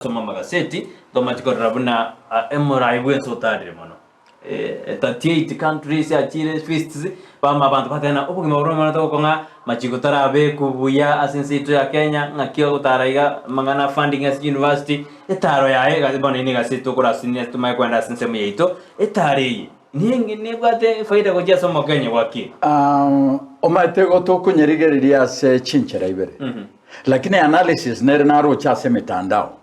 soma magaseti tomachikorera buna emurai bwenso tadire mono 38 countries achire feasts bama abantu batena ubugima buroma to konga machigotara abe kubuya asinsitu ya Kenya ngakio gutaraiga mangana funding as university etaro yae gazibone ni gasito kora sinia tumai kwenda sinsemu yeito etari ningi nebate faida ko jaso mo Kenya waki omatego to kunyerigeria se chinchera ibere lakini analysis nere naro cha se mitandao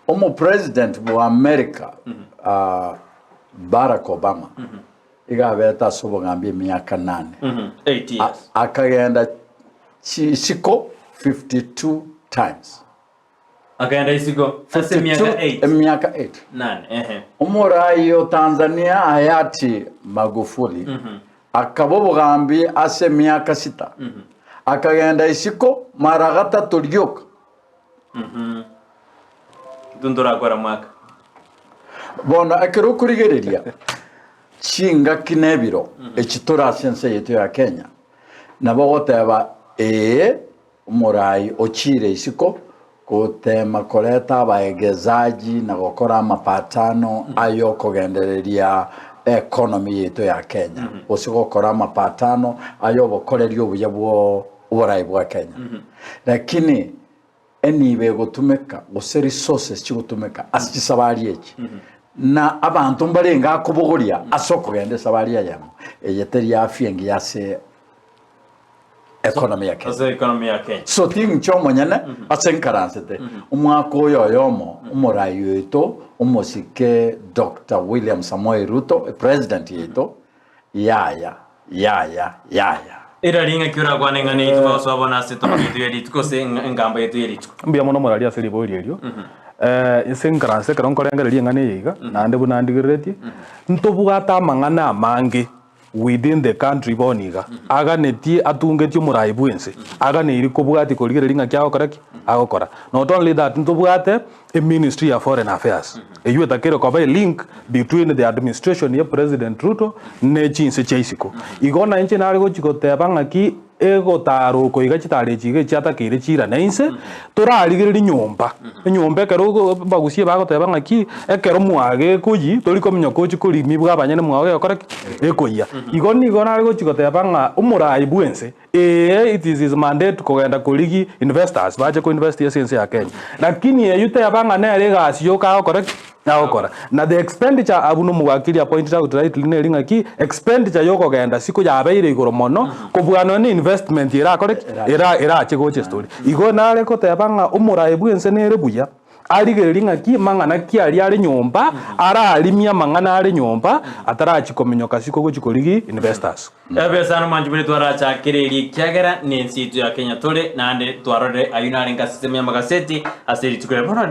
omo president wa America Barack Obama igabeta sobo ngambi miaka 8 8 years akagenda siko 52 times akagenda isiko sasa miaka 8 9 umurai Tanzania hayati Magufuli akabobo ngambi ase miaka 6 akagenda isiko mara 3 lyoka dundura kwa mwaka bona akero kurigereria chinga kinebiro echitora sense yetu ya Kenya nabo goteba umurai ochire isiko kutema koleta abaegezaji na gukora mapatano ayo kugendereria economy yetu ya Kenya usigokora mapatano ayo bokoreria obuya bwo uburai bwa Kenya lakini enibe gutumeka gose resources chigutumeka asisabari echi na abantu mbarenga kubuguria asoko gende sabari yamo eyeteri yafiengi yase economy yake so ting chomo nyane asenkaransete umwako yoyomo umurai yeto umosike Dr. William Samoei Ruto president yeto yaya ira ringa kiura kwa nengani tubaso abona seto bitu yeri tukose ngamba yetu yeri mbia mono morali asiri boirio isenkaranse karonkorengereria ngane yiga nande bunandigireti ntobugata mangana mangi within the country boniga aganeti atungetio murai bwense aganeri kobugati korigereria ngakyao koraki agokora not only that ntobugate a ministry of foreign affairs eyu takero kwa by link between the administration ya President Ruto ne chinse chaisiko igona inche nari gochikoteba ngaki egotaro koiga chitare chige chatakire chira nainse torarigiriri nyomba kero bagusie bagoteba ngaki ekero mwage koji tori kominyo koji kuri mibwa abanyene mwage yakora ekoya igona ari gochikoteba nga umurai bwense it is his mandate kugenda kurigi investors baje ko invest essence ya Kenya lakini yute yabanga nere gasio ka okora na the expenditure abuno muwakili appointed out right lineringa ki expenditure yoko genda siku yabeire igoro mono kubwana ni investment era chigoche story igona are ko tebanga umurai bwense nere buya arigereria ki mangana ki ari nyomba ararimia mangana ari nyomba atarachikomenyoka siko gochikorigi investors ebesano manjibire twaracha kireri kyagera nensi tu ya Kenya tole nande twarore ayunare nka system ya magaseti aseri tukore bona